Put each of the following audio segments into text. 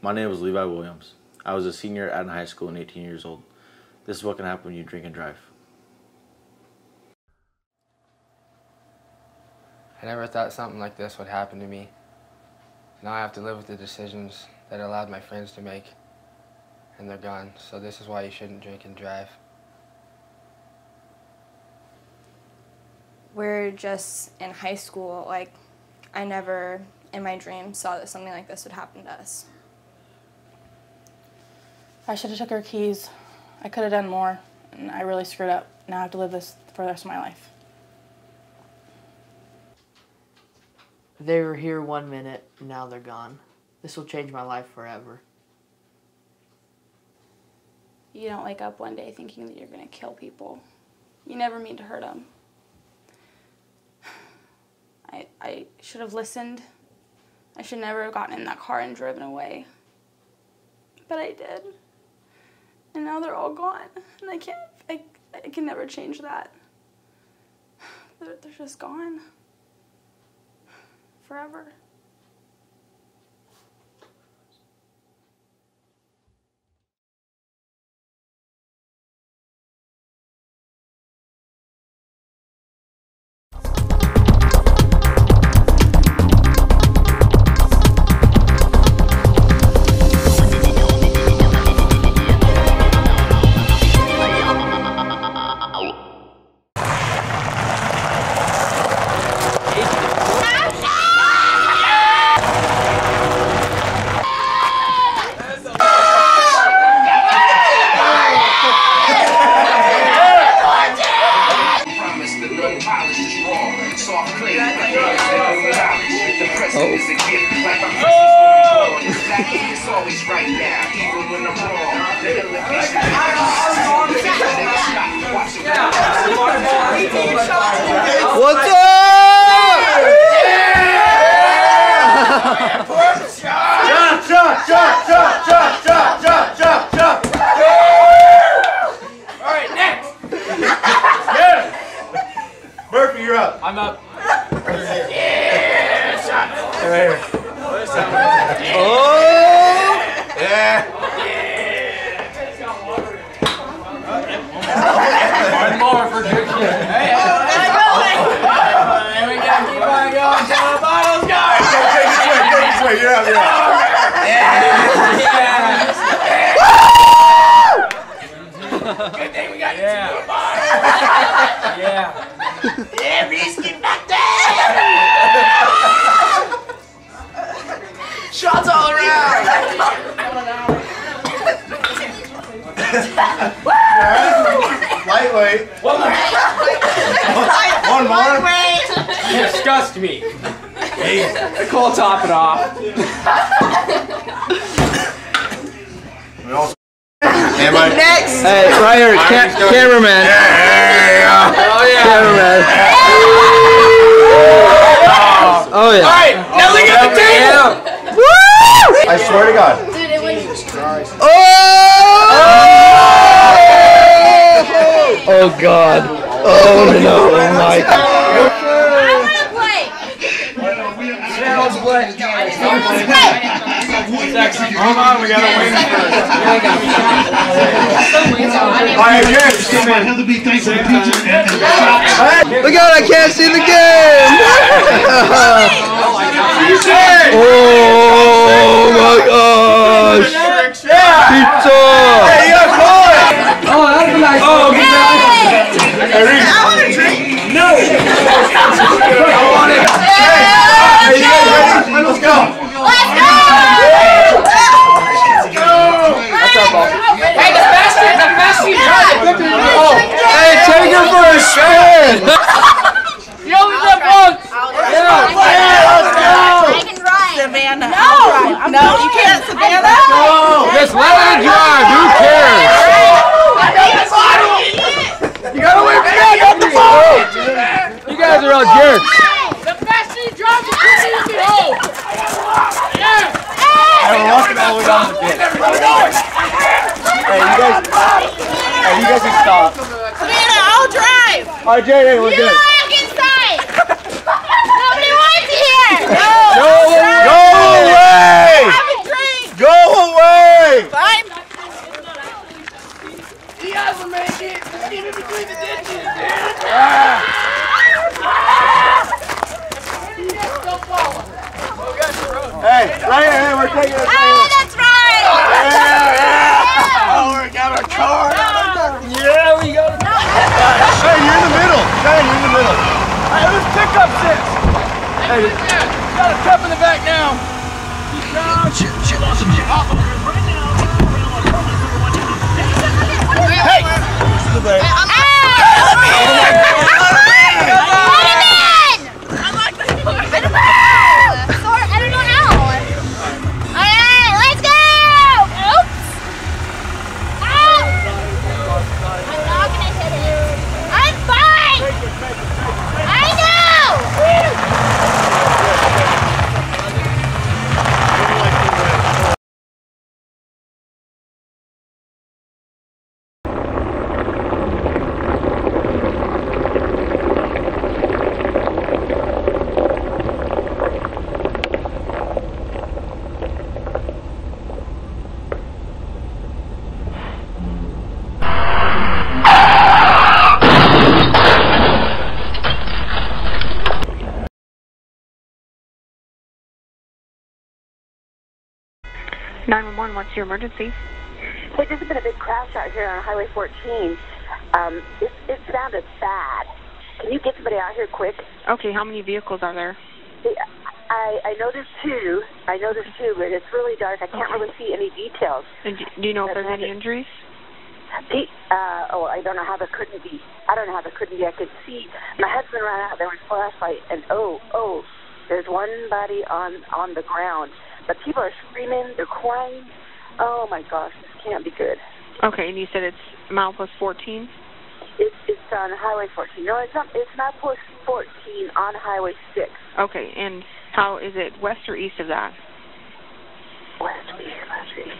My name is Levi Williams. I was a senior at Adna High School and 18 years old. This is what can happen when you drink and drive. I never thought something like this would happen to me. Now I have to live with the decisions that I allowed my friends to make, and they're gone. So this is why you shouldn't drink and drive. We're just in high school. Like, I never in my dreams saw that something like this would happen to us. I should have took her keys. I could have done more, and I really screwed up. Now I have to live this for the rest of my life. They were here 1 minute, and now they're gone. This will change my life forever. You don't wake up one day thinking that you're going to kill people. You never mean to hurt them. I should have listened. I should never have gotten in that car and driven away. But I did. And now they're all gone. And I can never change that. They're just gone. Forever. What's up? Jump. All right, next. Yeah. Murphy, you're up. I'm up. Yeah, shot. Right here. Oh. Yeah. One more for good shit. Hey, and we gotta keep on going until the bottle's gone. Take this way. You're up. Good thing we got to a bottle. Yeah. Yeah, Reese, get back there. Shots all around. Lightweight. One more. One more. You disgust me. Nicole, top it off. Next. Hey, right here, cameraman. Yeah. Oh yeah. Cameraman. Oh yeah. All right, now look at the table. Woo! I swear to God. Dude, it was... Oh God. Oh no. Oh my God. Hold on, we gotta win first. Alright, Look out! I can't see the game. Oh my gosh! Pizza! Hey, you gotta call it! Oh, that's a nice. Oh, good job. Hey, Reese. I want a drink. No! I want it. Hey, you guys ready? Let's go. Let's go! Hey, the faster you drive, the quicker you go. Hey, take her for a spin! You only got once. Let's go! I can drive. Savannah. No, you can't, Savannah. Just let her drive. Who cares? You gotta wait for that, not the ball! You guys are all jerks. The faster you drive, the quicker you can go. I'm walking all the way down the pit. Hey, you guys can stop. Savannah, I'll drive. Alright, Jay, we're good. Walk inside. Nobody wants you here. Go away! Have a drink. Go between the ditches. Hey, right here, we're taking a That's right! Oh, we got our car. Yeah, we got it. Hey, you're in the middle. Hey, you're in the middle. Hey, who's pickup six? Hey, got a cup in the back now. Hey! To the back. What's your emergency? Hey, there's been a big crash out here on Highway 14. It sounded bad. Can you get somebody out here quick? Okay, how many vehicles are there? I know there's two. But it's really dark. I can't really see any details. And do you know if there's any injuries? I don't know how there couldn't be. I could see my husband ran out there with a flashlight, and there's one body on the ground. But people are screaming, they're crying. Oh my gosh, this can't be good. Okay, and you said it's milepost 14? It's on Highway 14. No, it's not. It's milepost 14 on Highway 6. Okay, and how is it west or east of that? West.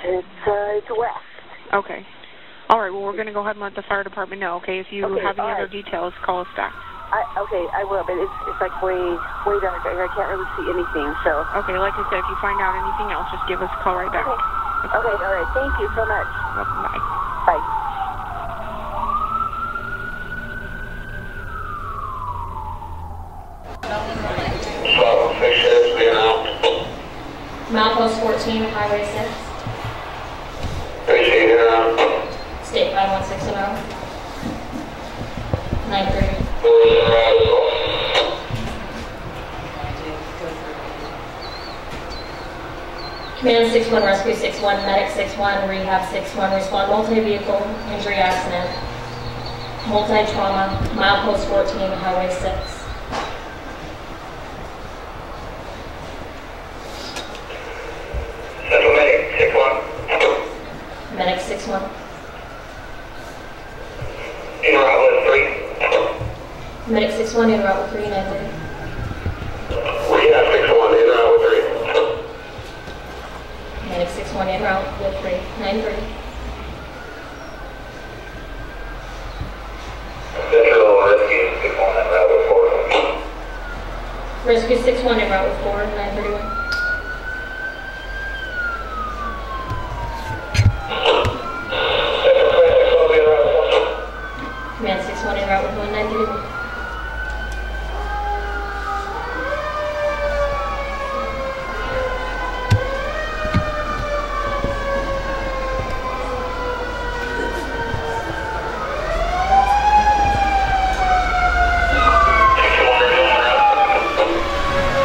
It's west. Okay. All right, well, we're going to go ahead and let the fire department know, okay? If you have any other details, call us back. I will, but it's like way dark. I can't really see anything, so. Okay, like I said, if you find out anything else, just give us a call right back. Okay, all right. Thank you so much. Welcome, bye. Bye. Milepost 14, Highway 6. State 516 93. Command 6-1, Rescue 6-1, Medic 6-1, Rehab 6-1, respond multi-vehicle injury accident, multi-trauma, milepost 14, Highway 6. Central Medic 6-1. Medic 6-1. In route with 3. Medic 6-1, in route with 3, 930. Rehab 6-1, in route with 3. Medic 6-1, in route with 3, 930. Central Rescue 6-1, in route with 4. Rescue 6-1, en route with 4, 931. Command 6-1, en route with 1, 931.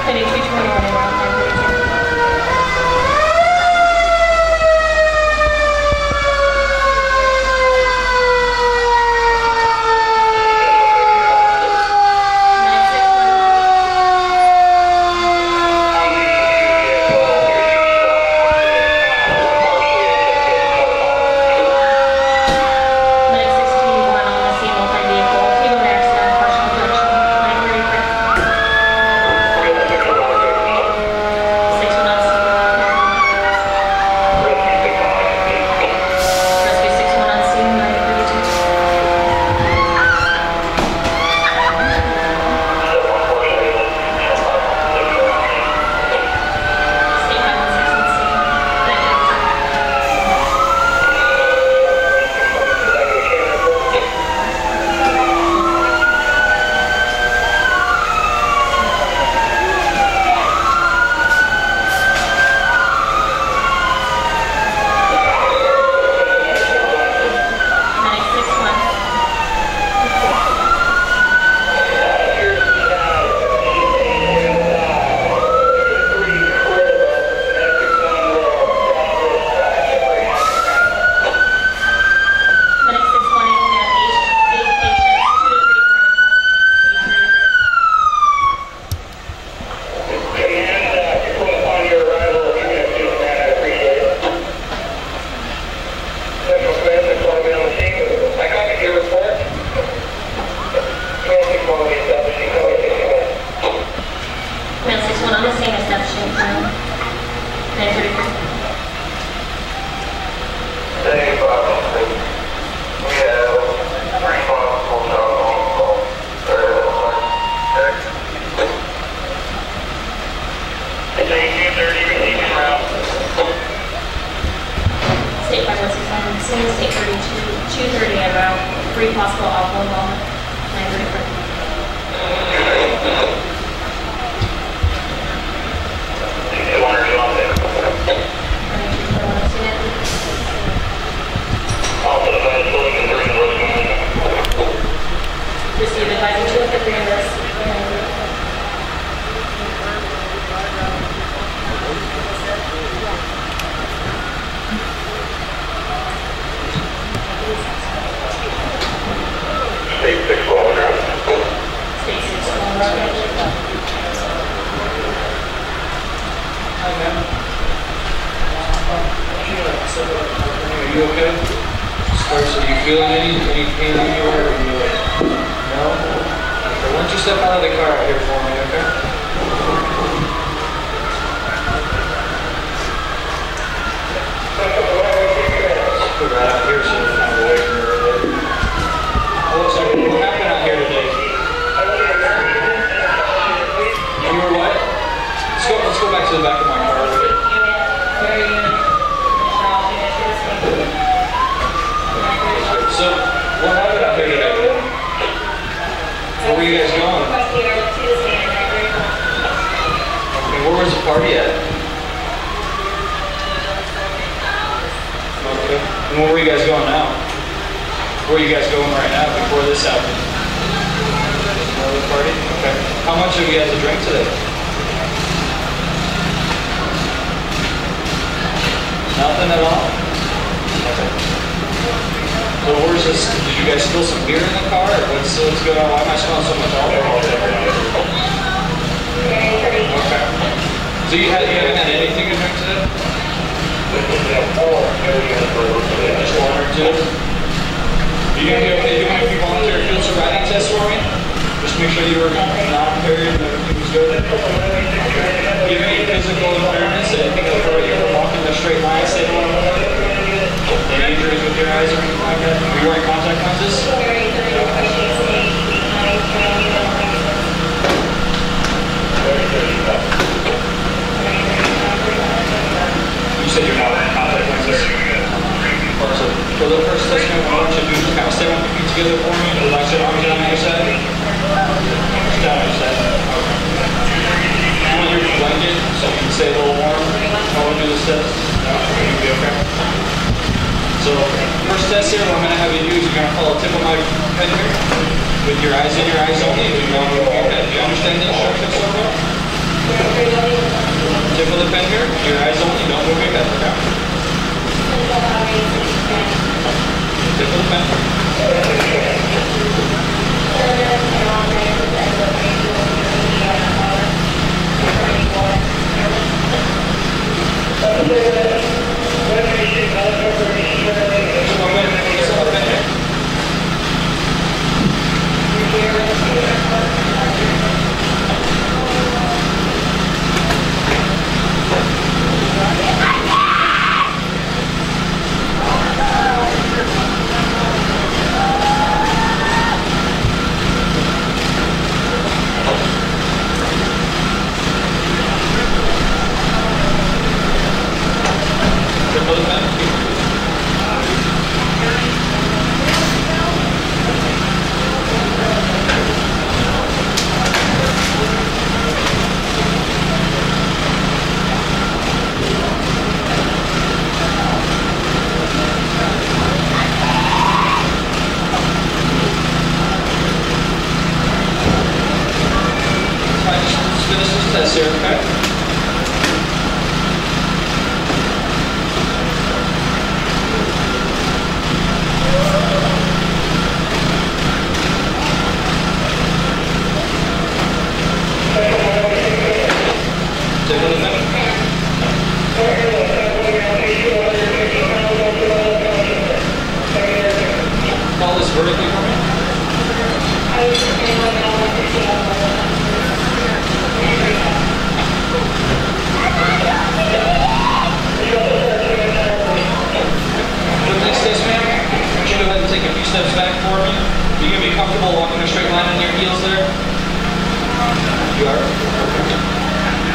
Heading 221, en route 931. Single state 230 about 3 possible alcohol involvement. 934. Receive advising to look at the list. State 6 going around. State 6 going around. Hi, ma'am. Are you okay? Are you feeling any pain anywhere? No? Okay, why don't you step out of the car out here for me, okay? Just put right out here so we're kind of away from her a bit. What happened out here today? You were what? Let's go back to the back of my car. So, what happened out here today? Where were you guys going? Okay, where was the party at? Okay, and where were you guys going now? Where are you guys going right now before this happened? Another party? Okay. How much have you guys to drink today? Nothing at all? Okay. So where's this? Did you guys spill some beer in the car? Or what's going on? Why am I smelling so much alcohol? Okay. So you haven't had anything to drink today? Just 1 or 2? Are you going to be okay doing a few volunteer field sobriety tests for me? Just make sure you were non-impaired and everything was good. Okay. Do you have any physical impairments? Anything that you ever walk in the straight line, say one? Any injuries with your eyes or anything like that? Are you wearing contact lenses? You said you're not wearing contact lenses? So the first test I want you to do is kind of stay on your feet together for me. Relax your arms down on your side. Down on your side. Okay. I want your blanket so you can stay a little warm. I want to do this test. No, you'll be okay. So, first test here, what I'm going to have you do is you're going to follow the tip of my head here. With your eyes in, your eyes only. Do you understand the instructions so far? Tip of the pen here, your eyes only, don't move your head, okay? Tip of the pen.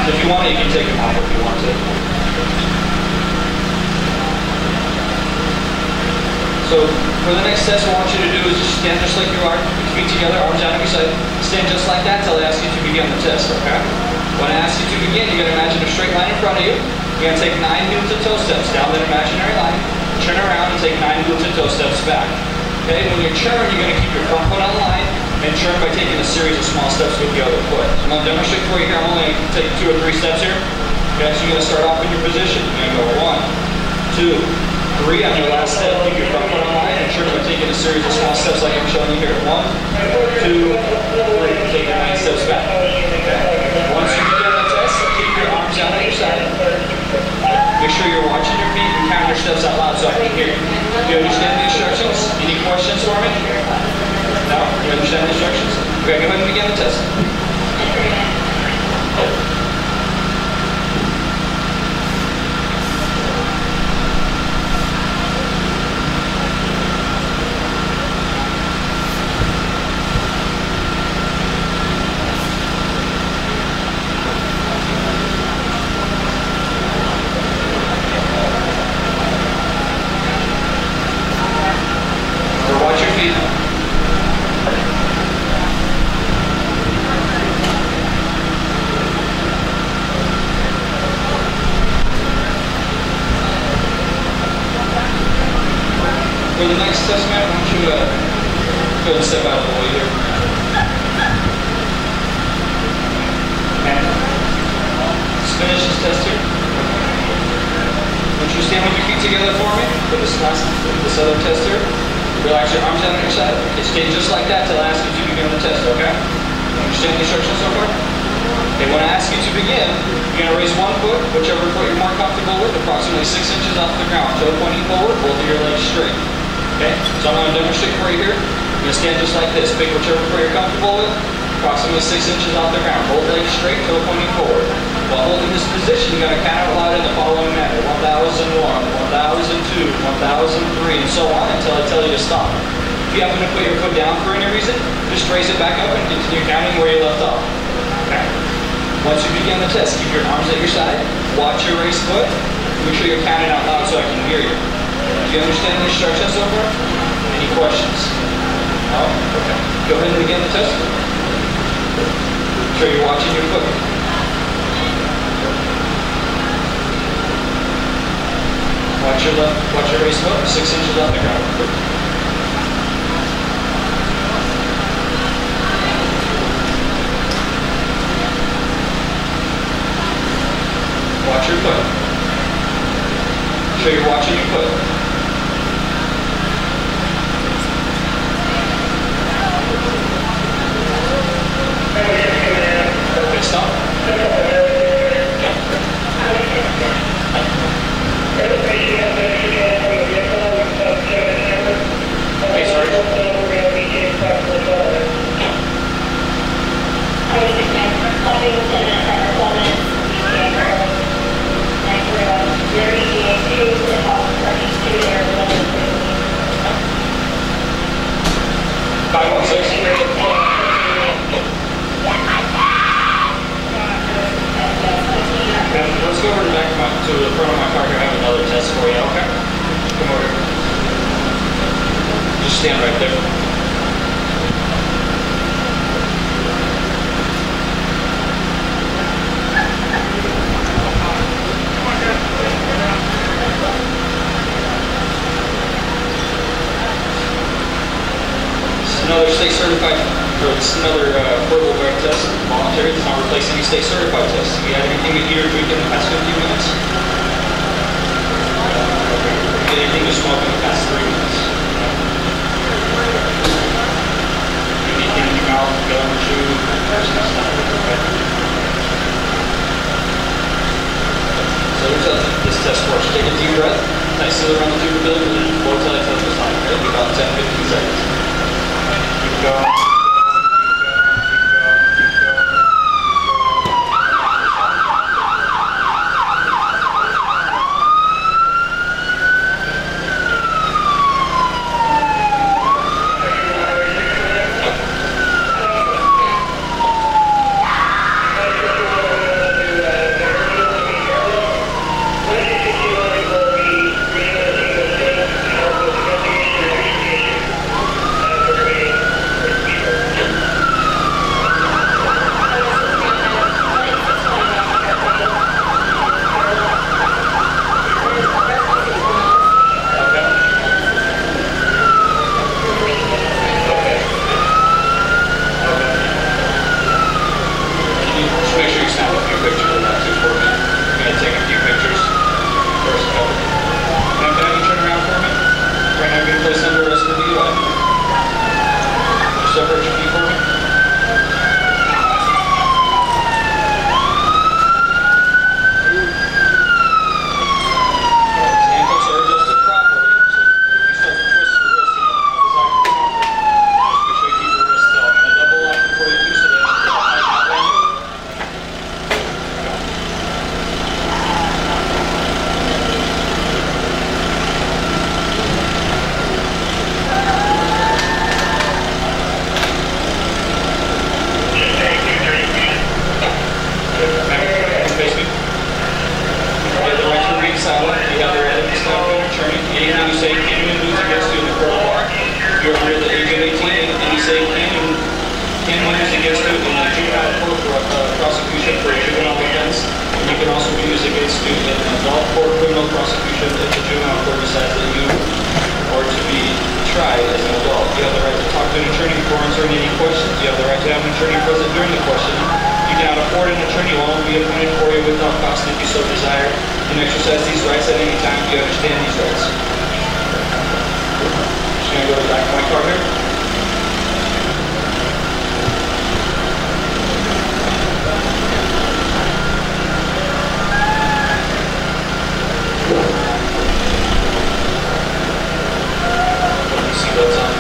If you want it, you can take them off if you want to. So for the next test, what I want you to do is just stand just like you are, feet together, arms out on your side. Stand just like that until I ask you to begin the test, okay? When I ask you to begin, you're going to imagine a straight line in front of you. You're going to take 9 heel-to-toe steps down that imaginary line. Turn around and take 9 heel-to-toe steps back. Okay, when you turn, you're going to keep your front foot on the line and turn by taking a series of small steps with the other foot. So I'm going to demonstrate for you here. I'm only going to take 2 or 3 steps here. Okay, so you're going to start off in your position. You're going to go 1, 2, 3 on your last step. Keep your front foot on the line and turn by taking a series of small steps like I'm showing you here. 1, 2, 3. Take your 9 steps back. Okay. Once you get done the test, keep your arms down on your side. Make sure you're watching your feet and count your steps out loud so I can hear you. Do you understand the instructions? Any questions for me? No? You understand the instructions? Okay, go ahead and begin the test. For the next test, Matt, why don't you go ahead and step out of the way here. And let's finish this test here. Why don't you stand with your feet together for me for this other test here. Relax your arms down on your side. Okay, stay just like that till I ask you to begin the test, okay? Understand the instructions so far? Okay, when I ask you to begin, you're going to raise one foot, whichever foot you're more comfortable with, approximately 6 inches off the ground. Toe pointing forward, both of your legs straight. Okay, so I'm going to demonstrate for you here. You're going to stand just like this. Pick whichever foot you're comfortable with, approximately 6 inches off the ground. Both legs straight, toe pointing forward. While holding this position, you're going to count out loud in the following manner. 1001, 1002, 1003, and so on until I tell you to stop. If you happen to put your foot down for any reason, just raise it back up and continue counting where you left off. Okay. Once you begin the test, keep your arms at your side. Watch your raised foot. Make sure you're counting out loud so I can hear you. Do you understand the instructions so far? Any questions? No? Okay. Go ahead and begin the test. Make sure you're watching your foot. Watch your raised foot, 6 inches off the ground. Watch your foot. Make sure you're watching your foot. Okay, stop. Okay, sorry. Let's go over to the front of my car here. I have another test for you, okay? Come over. Just stand right there. Another state certified, or it's another portable wear test, voluntary, does not replace any state certified test. Have you had anything to eat or drink in the past 15 minutes? Have you had anything to smoke in the past 3 minutes? Anything in your mouth, gum, chew, okay. So here's this test for us. Take a deep breath, nice seal around the tube of belly, and blow till I touch the side, okay? About 10-15 seconds. Go. you're under the age of 18 and you say can be used against you in a juvenile court for prosecution for a juvenile offense. And you can also be used against you in an adult court criminal prosecution if the juvenile court decides that you are to be tried as an adult. You have the right to talk to an attorney before answering any questions. You have the right to have an attorney present during the questioning. You cannot afford an attorney. One will be appointed for you without cost if you so desire. You can exercise these rights at any time. Do you understand these rights? Just going to go to the back of my car here. Seatbelts on.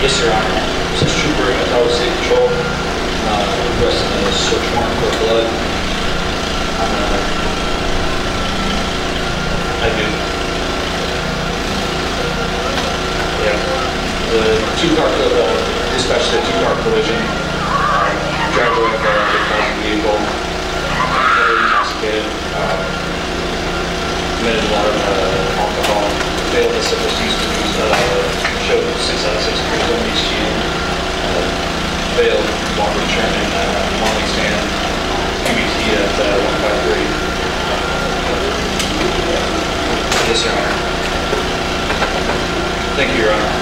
Yes, Your Honor. This is Trooper at Tower State Patrol. Requesting a search warrant for blood. I do. Yeah. The dispatched a two-car collision. Driver of the vehicle. Very intoxicated. Committed a lot of alcohol. Failed the supposed use to showed 6 out of 6 degrees on each chin. Failed walker turn and one-leg stand. QBT at 153. Yes, Your Honor. Thank you, Your Honor.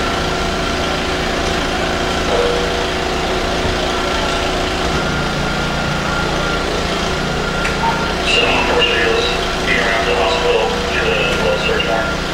Being around the hospital to the blood search warrant.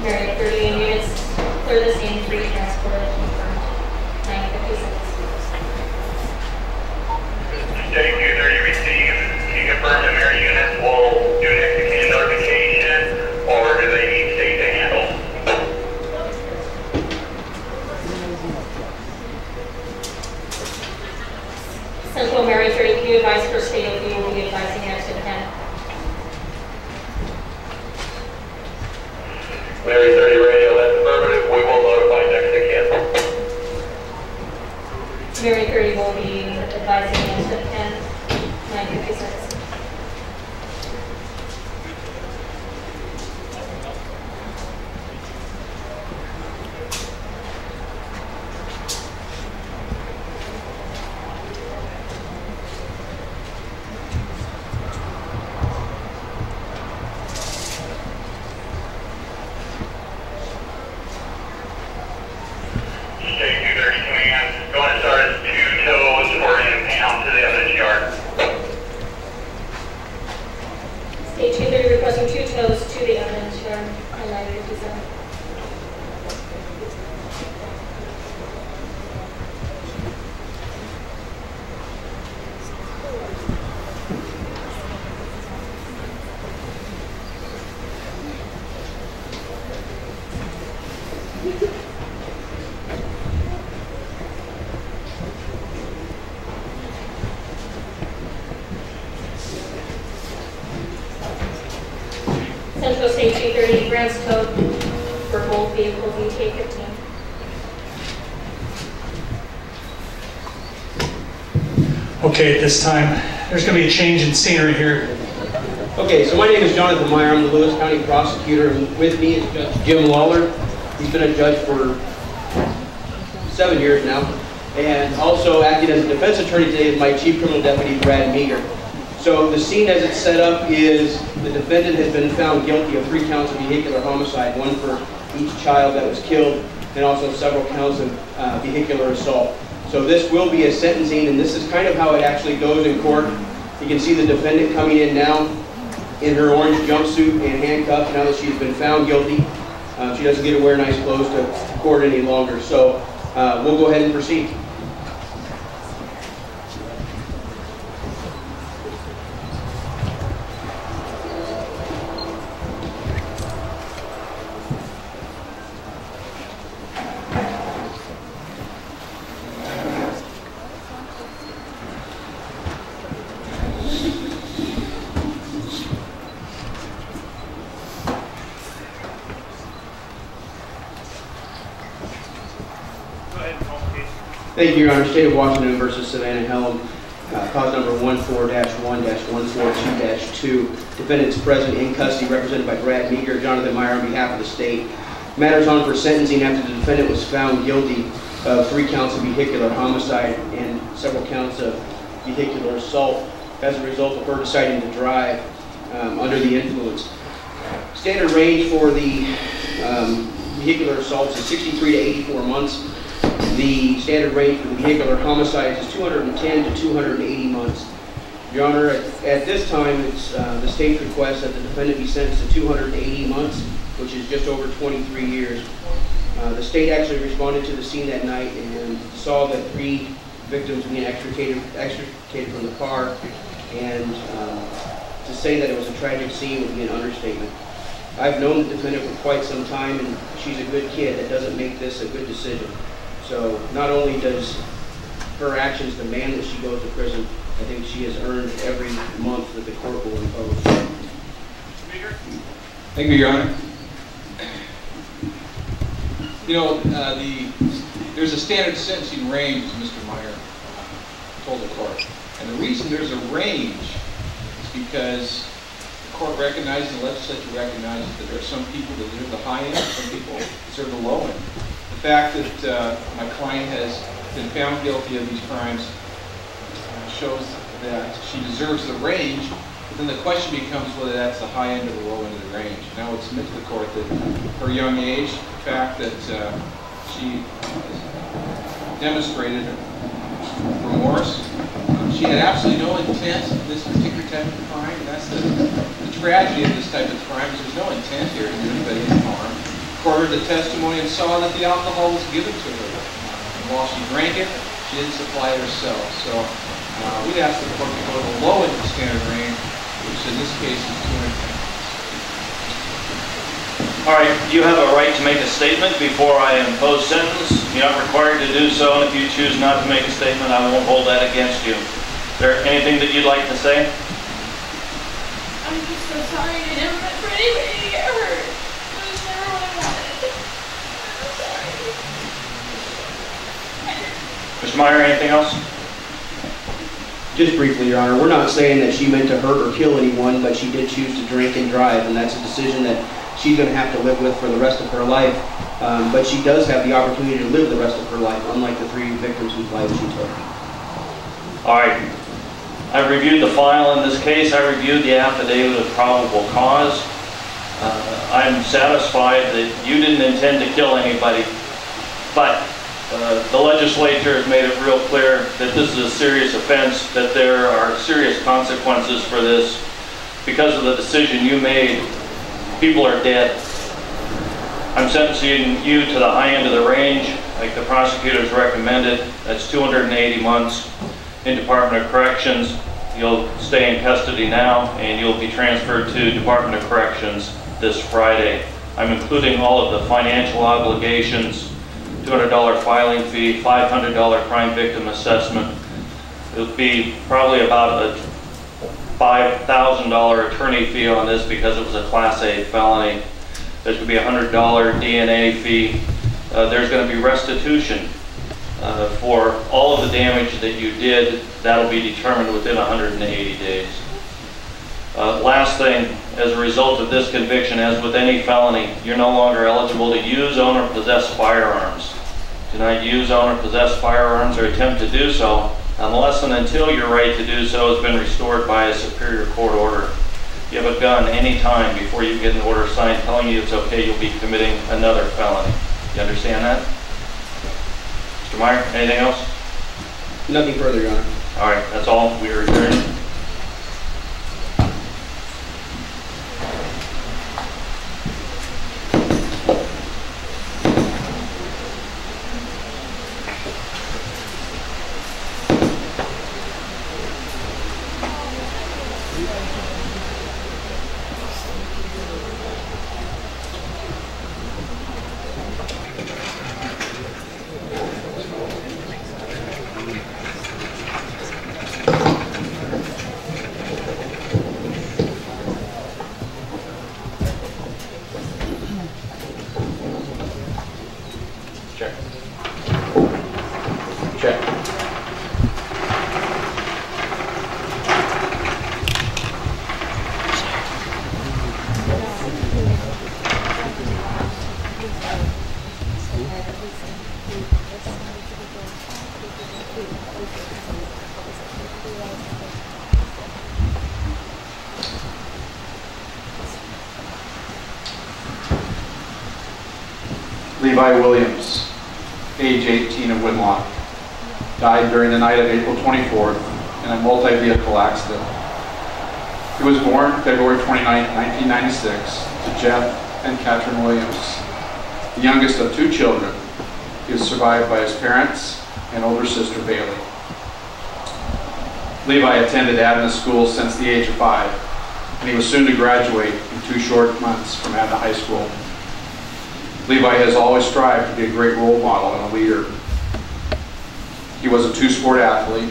Mary 38 units, clear the scene, 3 transported, confirmed. 9:56. State 230 received. Can you confirm that Mary units will do an execution notification, or do they need state to handle? Central Mary 30, can you advise for state OP will be advising next to 10? Mary 30 radio, that's affirmative. We will notify next to cancel. Mary 30 will be advising next to 10, 9:56. State 230 command, going to start at 2 toes for impound to the evidence yard. State 230 requesting 2 toes to the evidence yard on 9:57. Central State 230 grants code for both vehicles, ETA 15. Okay, at this time, there's going to be a change in scenery here. Okay, so my name is Jonathan Meyer. I'm the Lewis County prosecutor, and with me is Judge Jim Lawler. He's been a judge for 7 years now, and also acting as a defense attorney today is my chief criminal deputy, Brad Meager. So the scene as it's set up is the defendant has been found guilty of 3 counts of vehicular homicide, 1 for each child that was killed, and also several counts of vehicular assault. So this will be a sentencing, and this is kind of how it actually goes in court. You can see the defendant coming in now in her orange jumpsuit and handcuffed now that she's been found guilty. She doesn't get to wear nice clothes to court any longer. So we'll go ahead and proceed. Thank you, Your Honor. State of Washington versus Savannah Helm, cause number 14-1-142-2. Defendants present in custody, represented by Brad Meager, Jonathan Meyer on behalf of the state. Matters on for sentencing after the defendant was found guilty of 3 counts of vehicular homicide and several counts of vehicular assault as a result of her deciding to drive under the influence. Standard range for the vehicular assaults is 63 to 84 months. The standard range for the vehicular homicides is 210 to 280 months. Your Honor, at this time, it's the state's request that the defendant be sentenced to 280 months, which is just over 23 years. The state actually responded to the scene that night and saw the 3 victims being extricated from the car, and to say that it was a tragic scene would be an understatement. I've known the defendant for quite some time, and she's a good kid. That doesn't make this a good decision. So not only does her actions demand that she go to prison, I think she has earned every month that the court will impose. Thank you, Your Honor. You know, there's a standard sentencing range, as Mr. Meyer told the court. And the reason there's a range is because the court recognizes, the legislature recognizes that there are some people that deserve the high end, some people deserve the low end. The fact that my client has been found guilty of these crimes shows that she deserves the range, but then the question becomes whether that's the high end or the low end of the range. Now it's submit to the court that her young age, the fact that she demonstrated remorse, she had absolutely no intent in this particular type of crime. And that's the tragedy of this type of crime, is there's no intent here to do anybody any harm. recorded the testimony and saw that the alcohol was given to her. And while she drank it, she didn't supply it herself. So we asked the court to go to the low end of the standard range, which in this case is 210. All right, you have a right to make a statement before I impose sentence. You're not required to do so, and if you choose not to make a statement, I won't hold that against you. Is there anything that you'd like to say? I'm just so sorry. I never meant for anybody to get hurt. It was never what I wanted. I'm sorry. Mr. Meyer, anything else? Just briefly, Your Honor, we're not saying that she meant to hurt or kill anyone, but she did choose to drink and drive, and that's a decision that she's going to have to live with for the rest of her life. But she does have the opportunity to live the rest of her life, unlike the 3 victims whose lives she took. All right. I reviewed the file in this case. I reviewed the affidavit of probable cause. I'm satisfied that you didn't intend to kill anybody, but the legislature has made it real clear that this is a serious offense, that there are serious consequences for this. Because of the decision you made, people are dead. I'm sentencing you to the high end of the range, like the prosecutors recommended. That's 280 months in Department of Corrections. You'll stay in custody now, and you'll be transferred to Department of Corrections this Friday. I'm including all of the financial obligations, $200 filing fee, $500 crime victim assessment. It'll be probably about a $5,000 attorney fee on this because it was a Class A felony. There's going to be a $100 DNA fee. There's going to be restitution for all of the damage that you did. That'll be determined within 180 days. Last thing, as a result of this conviction, as with any felony, you're no longer eligible to use, own, or possess firearms. Do not use, own, or possess firearms or attempt to do so unless and until your right to do so has been restored by a superior court order. You have a gun any time before you get an order signed telling you it's okay, you'll be committing another felony. You understand that? Mr. Meyer, anything else? Nothing further, Your Honor. All right, that's all. We are adjourned. Levi Williams, age 18 of Winlock, died during the night of April 24th in a multi-vehicle accident. He was born February 29, 1996 to Jeff and Catherine Williams, the youngest of 2 children. He was survived by his parents and older sister Bailey. Levi attended Adna school since the age of 5, and he was soon to graduate in 2 short months from Adna High School. Levi has always strived to be a great role model and a leader. He was a 2-sport athlete,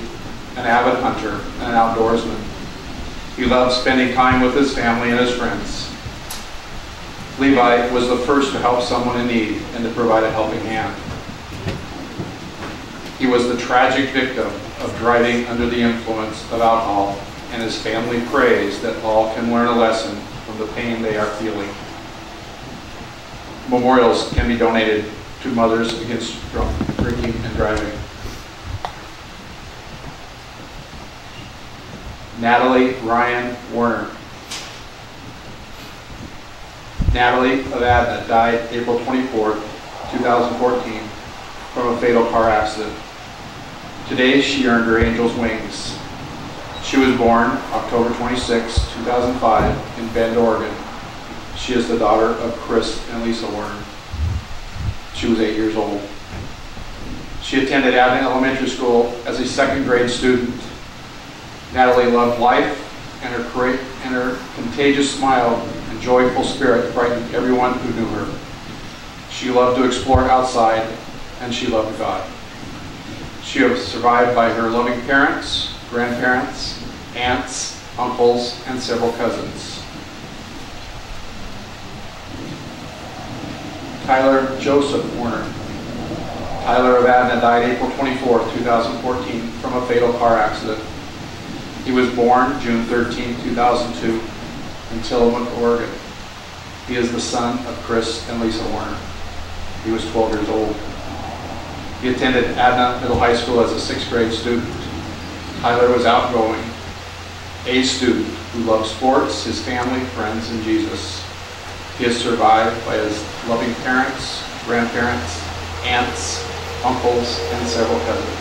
an avid hunter, and an outdoorsman. He loved spending time with his family and his friends. Levi was the first to help someone in need and to provide a helping hand. He was the tragic victim of driving under the influence of alcohol, and his family prays that all can learn a lesson from the pain they are feeling. Memorials can be donated to Mothers Against Drinking and Driving. Natalie Ryan Werner. Natalie of Adna died April 24th, 2014 from a fatal car accident. Today she earned her angel's wings. She was born October 26, 2005 in Bend, Oregon. She is the daughter of Chris and Lisa Warner. She was 8 years old. She attended Adna Elementary School as a second grade student. Natalie loved life, and her contagious smile and joyful spirit brightened everyone who knew her. She loved to explore outside, and she loved God. She was survived by her loving parents, grandparents, aunts, uncles, and several cousins. Tyler Joseph Warner. Tyler of Adna died April 24, 2014 from a fatal car accident. He was born June 13, 2002 in Tillamook, Oregon. He is the son of Chris and Lisa Warner. He was 12 years old. He attended Adna Middle High School as a sixth grade student. Tyler was outgoing, a student who loved sports, his family, friends, and Jesus. He is survived by his loving parents, grandparents, aunts, uncles, and several cousins.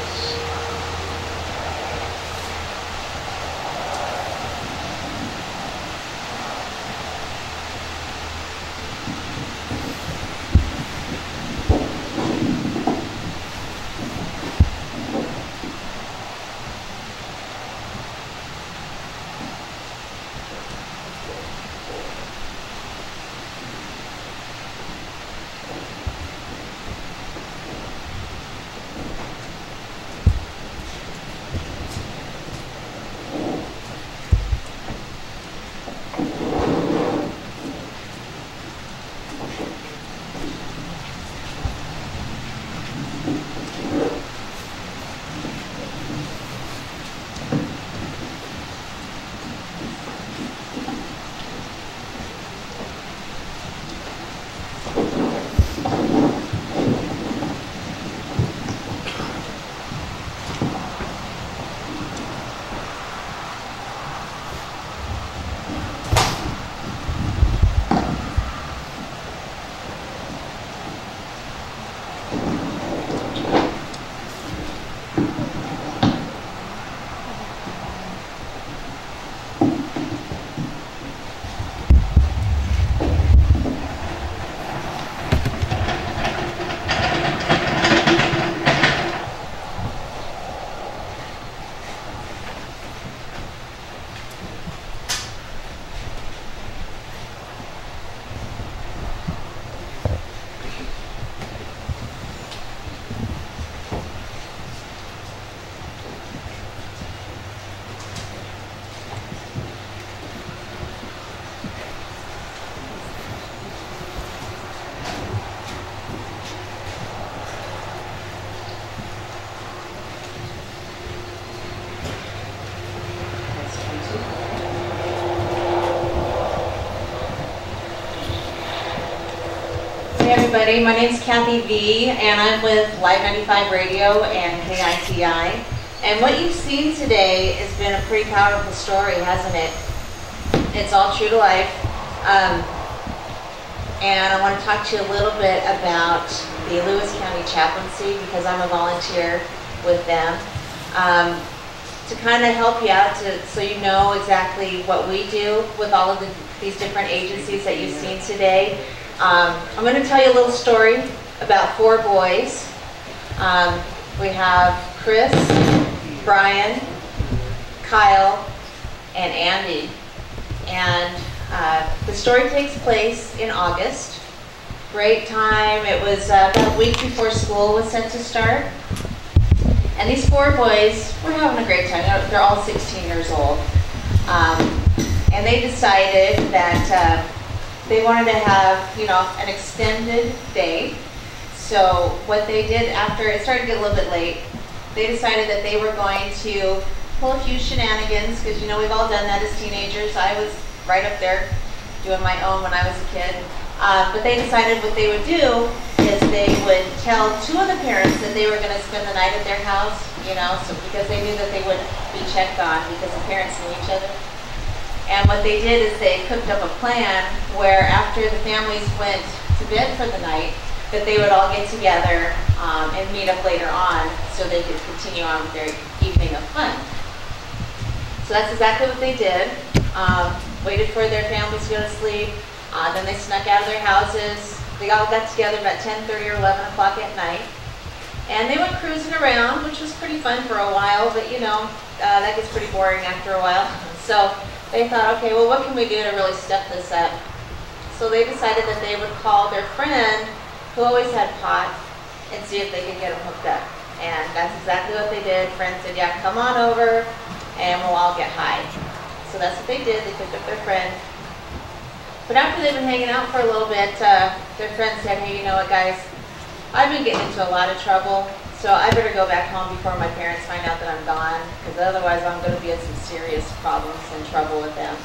Hey everybody, my name's Kathy V, and I'm with Live 95 Radio and KITI. And what you've seen today has been a pretty powerful story, hasn't it? It's all true to life. And I want to talk to you a little bit about the Lewis County Chaplaincy, because I'm a volunteer with them. To kind of help you out, so you know exactly what we do with all of these different agencies that you've seen today. I'm going to tell you a little story about 4 boys. We have Chris, Brian, Kyle, and Andy. And the story takes place in August. Great time. It was about a week before school was set to start. And these 4 boys were having a great time. They're all 16 years old. And they decided that they wanted to have, an extended day. So what they did after it started to get a little bit late, they decided that they were going to pull a few shenanigans, because we've all done that as teenagers. I was right up there doing my own when I was a kid. But they decided what they would do is they would tell 2 of the parents that they were going to spend the night at their house, so because they knew that they wouldn't be checked on because the parents knew each other. And what they did is they cooked up a plan where after the families went to bed for the night, that they would all get together and meet up later on so they could continue on with their evening of fun. So that's exactly what they did. Waited for their families to go to sleep, Then they snuck out of their houses. They all got together about 10:30 or 11 o'clock at night. And they went cruising around, which was pretty fun for a while, but you know, that gets pretty boring after a while. So they thought, okay, well, what can we do to really step this up? So they decided that they would call their friend who always had pot and see if they could get them hooked up. And that's exactly what they did. Friend said, yeah, come on over and we'll all get high. So that's what they did. They picked up their friend. But after they've been hanging out for a little bit, their friend said, hey, you know what, guys? I've been getting into a lot of trouble, so I better go back home before my parents find out that I'm gone, because otherwise I'm going to be in some serious problems and trouble with them.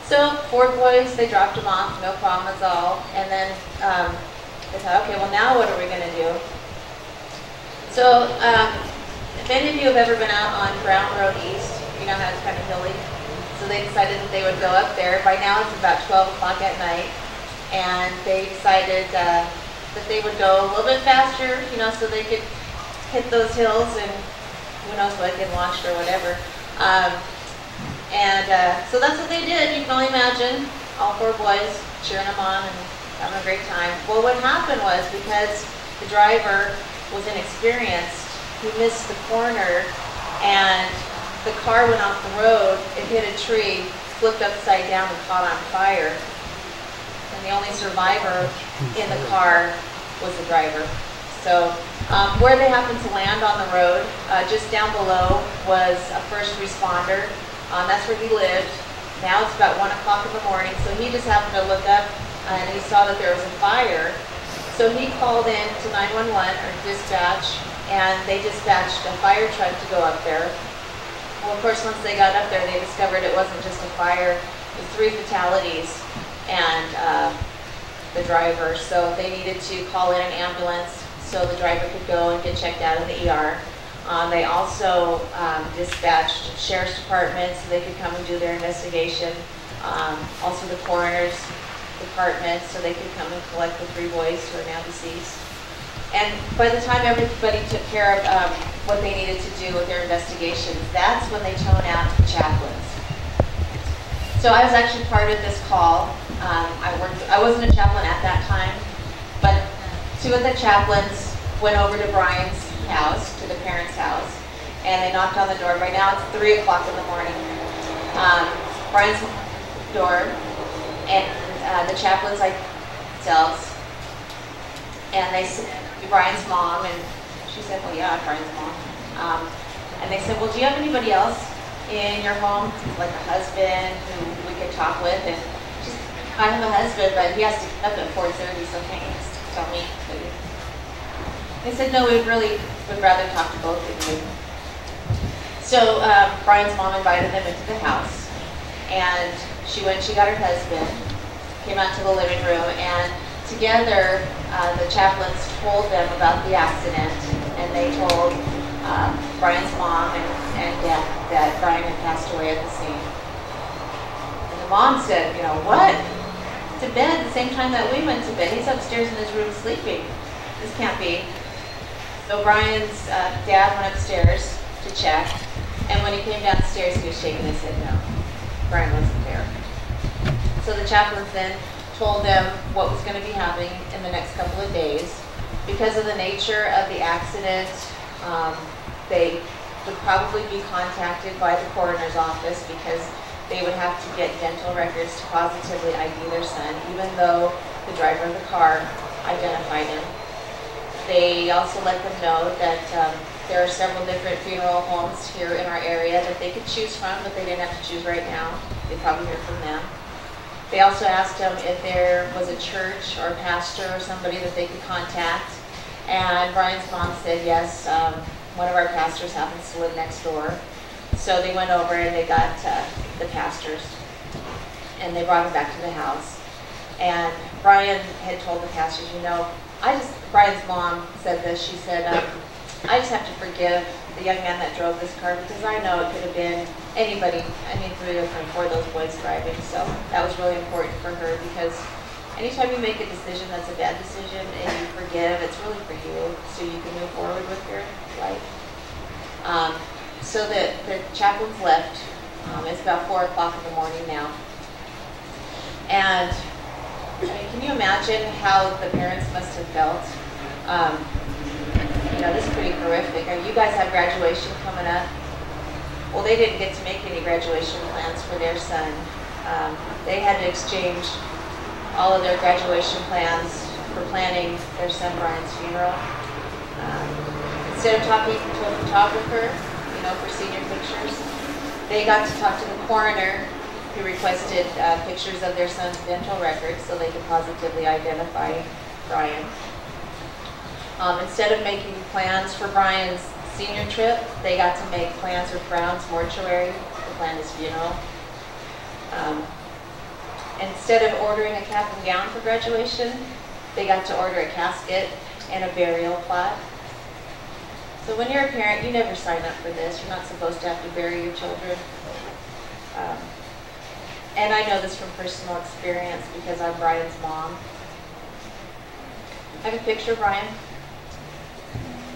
So 4 boys, they dropped them off, no problem at all. And then they thought, okay, well now what are we going to do? So if any of you have ever been out on Brown Road East, you know how it's kind of hilly. So they decided that they would go up there. By now it's about 12 o'clock at night. And they decided that they would go a little bit faster, you know, so they could hit those hills and who knows what, get launched or whatever. So that's what they did. You can only imagine all 4 boys cheering them on and having a great time. Well, what happened was because the driver was inexperienced, he missed the corner and the car went off the road, it hit a tree, flipped upside down and caught on fire. And the only survivor in the car was the driver. So where they happened to land on the road, just down below was a first responder. That's where he lived. Now it's about 1 o'clock in the morning, so he just happened to look up and he saw that there was a fire. So he called in to 911 or dispatch, and they dispatched a fire truck to go up there. Well, of course, once they got up there, they discovered it wasn't just a fire. It was 3 fatalities and the driver. So they needed to call in an ambulance so the driver could go and get checked out in the ER. They also dispatched sheriff's department so they could come and do their investigation. Also the coroner's department so they could come and collect the 3 boys who are now deceased. And by the time everybody took care of what they needed to do with their investigations, that's when they toned out the chaplains. So I was actually part of this call. I wasn't a chaplain at that time, but 2 of the chaplains went over to Brian's house, to the parents' house, and they knocked on the door. Right now it's 3 o'clock in the morning. Brian's door, and the chaplains like themselves, and they said, Brian's mom, and she said, well, yeah, Brian's mom. And they said, well, do you have anybody else in your home, like a husband who we could talk with? And she said, I have a husband, but he has to get up at 4:30, so can't you just tell me? They said, no, we really would rather talk to both of you. So Brian's mom invited them into the house, and she got her husband, came out to the living room, and together the chaplains told them about the accident, and they told Brian's mom and dad that Brian had passed away at the scene. And the mom said, you know, what? To bed the same time that we went to bed. He's upstairs in his room sleeping. This can't be. So Brian's dad went upstairs to check, and when he came downstairs, he was shaking his head no. Brian wasn't there. So the chaplains then told them what was going to be happening in the next couple of days. Because of the nature of the accident, they would probably be contacted by the coroner's office because they would have to get dental records to positively ID their son, even though the driver of the car identified him. They also let them know that there are several different funeral homes here in our area that they could choose from, but they didn't have to choose right now. They'd probably hear from them. They also asked them if there was a church or a pastor or somebody that they could contact. And Brian's mom said yes, one of our pastors happens to live next door. So they went over and they got the pastors, and they brought him back to the house. And Brian had told the pastors, you know, Brian's mom said this, she said, I just have to forgive the young man that drove this car because I know it could have been anybody, 3 or 4 of those boys driving. So that was really important for her because anytime you make a decision that's a bad decision and you forgive, it's really for you so you can move forward with your life. So the chaplains left. It's about 4 o'clock in the morning now. And I mean, can you imagine how the parents must have felt? You know, this is pretty horrific. You guys have graduation coming up. Well, they didn't get to make any graduation plans for their son. They had to exchange all of their graduation plans for planning their son Brian's funeral. Instead of talking to a photographer, you know, for senior pictures, they got to talk to the coroner, who requested pictures of their son's dental records so they could positively identify Brian. Instead of making plans for Brian's senior trip, they got to make plans for Brown's mortuary to plan his funeral. Instead of ordering a cap and gown for graduation, they got to order a casket and a burial plot. So when you're a parent, you never sign up for this. You're not supposed to have to bury your children. And I know this from personal experience because I'm Brian's mom. I have a picture of Brian.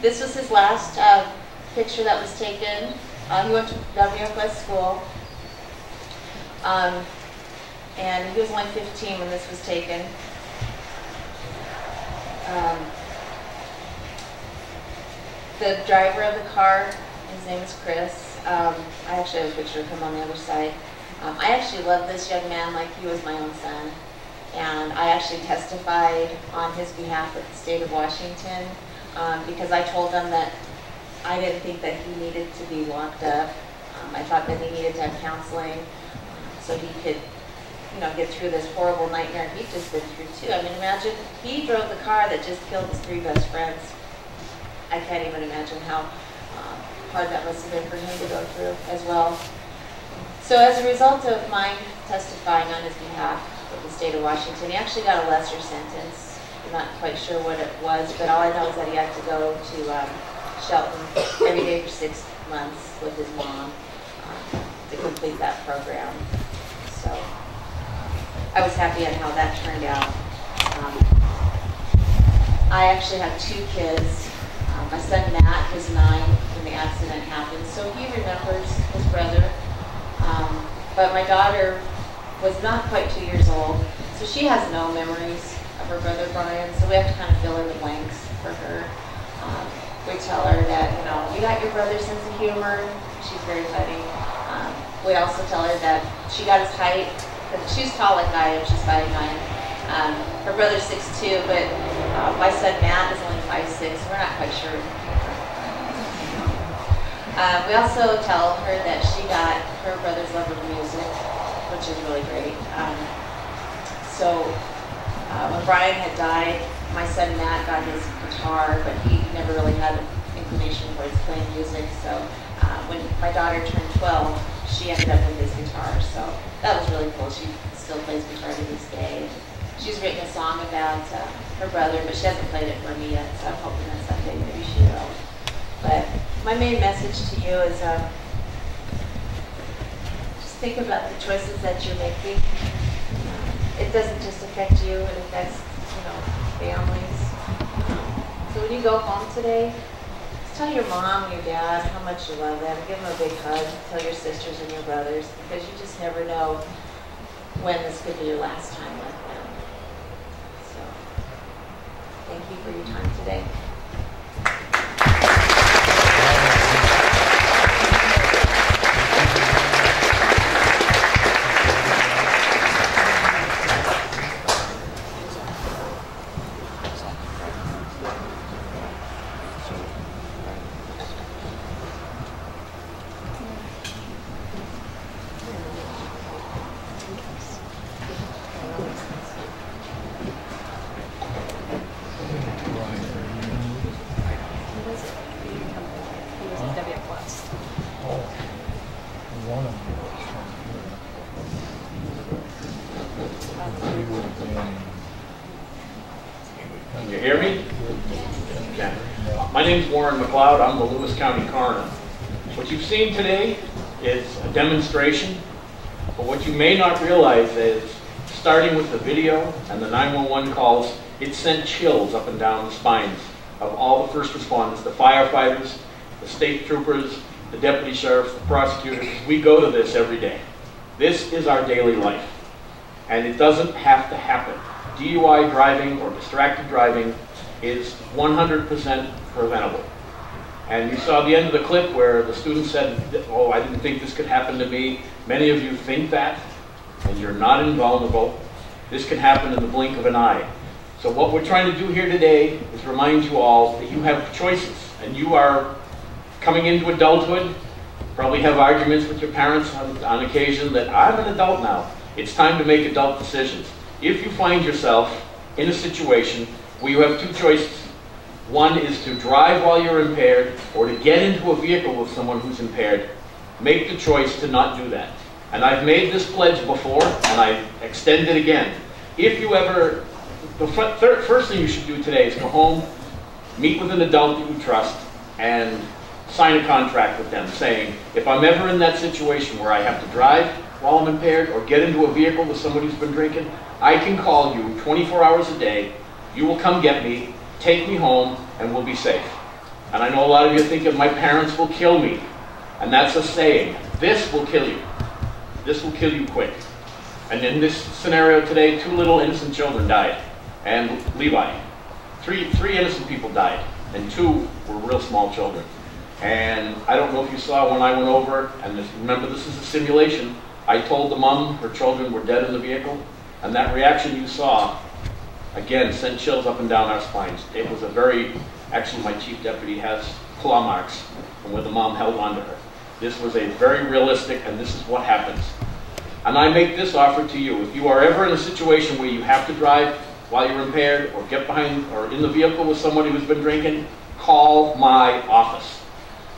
This was his last picture that was taken. He went to WFS school. And he was only 15 when this was taken. The driver of the car, his name is Chris. I actually have a picture of him on the other side. I actually love this young man like he was my own son. And I actually testified on his behalf with the state of Washington because I told them that I didn't think that he needed to be locked up. I thought that he needed to have counseling so he could, you know, get through this horrible nightmare he'd just been through too. I mean, imagine he drove the car that just killed his 3 best friends. I can't even imagine how hard that must have been for him to go through as well. So as a result of my testifying on his behalf with the state of Washington, he actually got a lesser sentence. I'm not quite sure what it was, but all I know is that he had to go to Shelton every day for 6 months with his mom to complete that program. So I was happy at how that turned out. I actually have 2 kids. My son Matt was 9 when the accident happened, so he remembers his brother. But my daughter was not quite 2 years old, so she has no memories of her brother Brian, so we have to kind of fill in the blanks for her. We tell her that, you know, you got your brother's sense of humor. She's very funny. We also tell her that she got his height, because she's tall like I am, she's 5'9". Her brother's 6'2", but my son Matt is only 5'6". We're not quite sure. We also tell her that she got her brother's love of music, which is really great. So when Brian had died, my son Matt got his guitar, but he never really had an inclination towards playing music. So when my daughter turned 12, she ended up with his guitar. So that was really cool. She still plays guitar to this day. She's written a song about her brother, but she hasn't played it for me yet, so I'm hoping that someday maybe she will. But my main message to you is just think about the choices that you're making. It doesn't just affect you, it affects, you know, families. So when you go home today, just tell your mom and your dad how much you love them. Give them a big hug. Tell your sisters and your brothers, because you just never know when this could be your last time with them. So thank you for your time today. Can you hear me? Okay. My name's Warren McLeod. I'm the Lewis County Coroner. What you've seen today is a demonstration, but what you may not realize is, starting with the video and the 911 calls, it sent chills up and down the spines of all the first responders, the firefighters, the state troopers, the deputy sheriffs, the prosecutors. We go to this every day. This is our daily life, and it doesn't have to happen. DUI driving or distracted driving is 100% preventable. And you saw the end of the clip where the student said, oh, I didn't think this could happen to me. Many of you think that, and you're not invulnerable. This can happen in the blink of an eye. So what we're trying to do here today is remind you all that you have choices, and you are coming into adulthood, probably have arguments with your parents on occasion that I'm an adult now. It's time to make adult decisions. If you find yourself in a situation where you have two choices, one is to drive while you're impaired or to get into a vehicle with someone who's impaired, make the choice to not do that. And I've made this pledge before, and I extend it again. If you ever, the first thing you should do today is go home, meet with an adult that you trust, and sign a contract with them saying, if I'm ever in that situation where I have to drive while I'm impaired or get into a vehicle with somebody who's been drinking, I can call you 24 hours a day, you will come get me, take me home, and we'll be safe. And I know a lot of you are thinking, my parents will kill me. And that's a saying. This will kill you. This will kill you quick. And in this scenario today, 2 little innocent children died. And Levi. Three innocent people died. And 2 were real small children. And I don't know if you saw when I went over, and remember this is a simulation, I told the mom her children were dead in the vehicle. And that reaction you saw, again, sent chills up and down our spines. It was a very, actually my chief deputy has claw marks from where the mom held onto her. This was a very realistic, and this is what happens. And I make this offer to you. If you are ever in a situation where you have to drive while you're impaired or get behind or in the vehicle with somebody who's been drinking, call my office.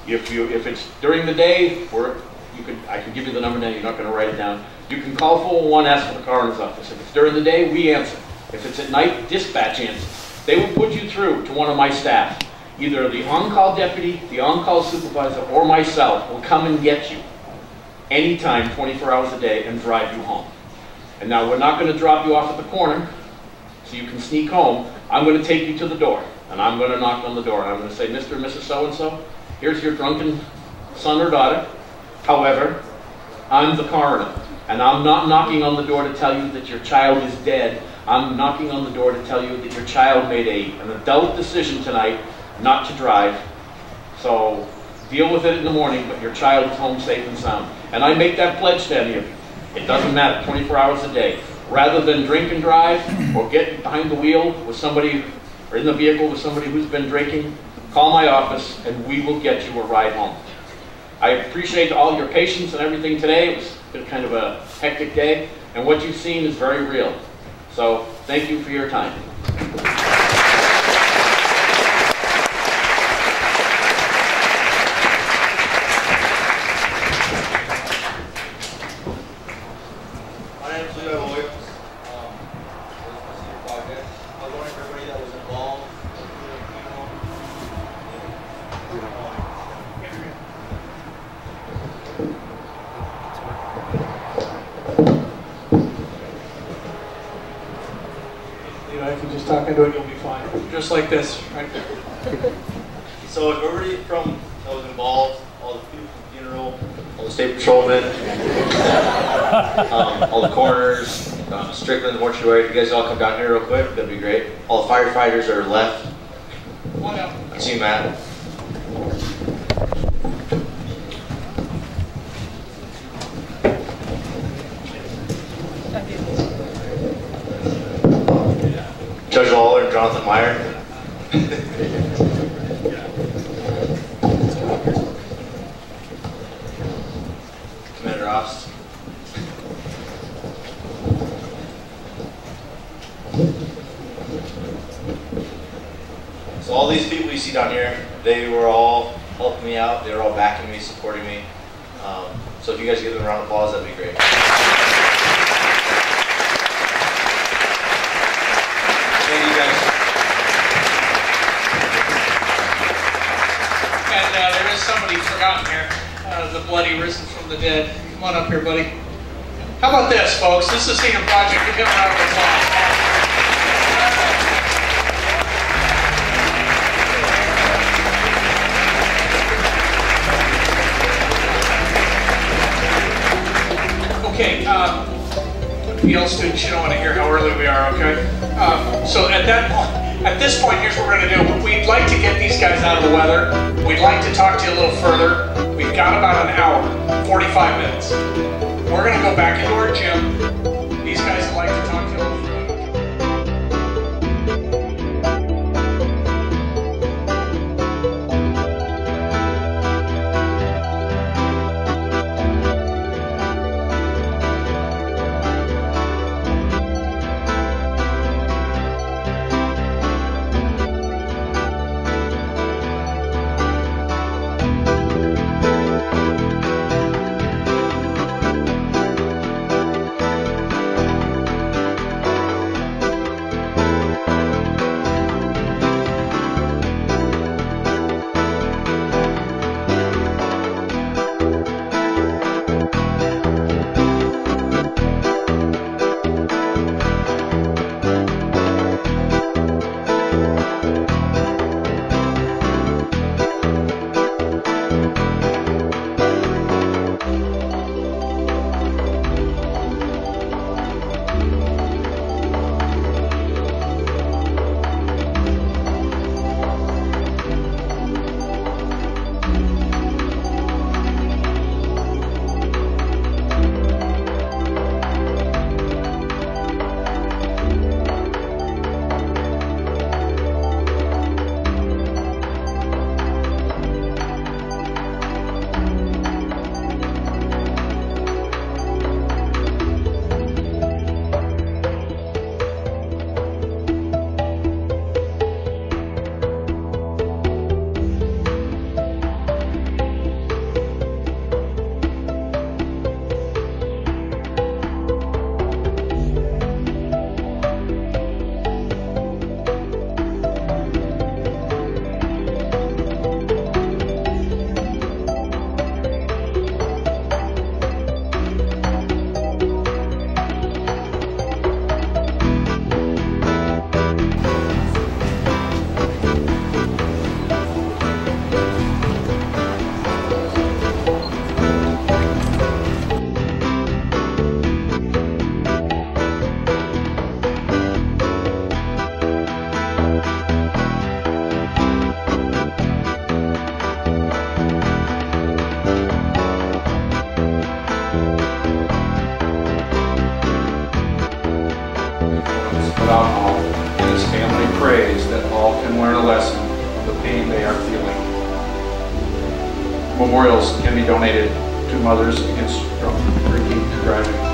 If it's during the day, I can give you the number now, you're not going to write it down. You can call 411, ask for the coroner's office. If it's during the day, we answer. If it's at night, dispatch answers. They will put you through to one of my staff. Either the on-call deputy, the on-call supervisor, or myself will come and get you anytime, 24 hours a day, and drive you home. And now we're not going to drop you off at the corner so you can sneak home. I'm going to take you to the door, and I'm going to knock on the door, and I'm going to say, Mr. and Mrs. So-and-so, here's your drunken son or daughter. However, I'm the coroner, and I'm not knocking on the door to tell you that your child is dead. I'm knocking on the door to tell you that your child made an adult decision tonight not to drive. So deal with it in the morning, but your child is home safe and sound. And I make that pledge to any of you. It doesn't matter, 24 hours a day. Rather than drink and drive or get behind the wheel with somebody or in the vehicle with somebody who's been drinking, call my office and we will get you a ride home. I appreciate all your patience and everything today. It was been kind of a hectic day, and what you've seen is very real. So thank you for your time. If you just talk into it, you'll be fine. Just like this, right? So if everybody that was involved, all the people from the funeral, all the state patrolmen, all the coroners, Strickland, mortuary, if you guys all come down here real quick, that'd be great. All the firefighters are left. I see Matt. Judge Lawler and Jonathan Meyer. Commander Ross. So all these people you see down here, they were all helping me out. They were all backing me, supporting me. So if you guys give them a round of applause, that'd be great. Thank you guys. And there is somebody forgotten here, the bloody risen from the dead. Come on up here, buddy. How about this, folks? This is the Senior Project. Give him a round of applause. Okay, Yale students, you don't want to hear how early we are, okay? So at this point, here's what we're going to do. We'd like to get these guys out of the weather. We'd like to talk to you a little further. We've got about an hour, 45 minutes. We're going to go back into our gym. These guys would like to talk to you a little further. Of alcohol, and his family prays that all can learn a lesson from the pain they are feeling. Memorials can be donated to Mothers Against Drunk Drinking and Driving.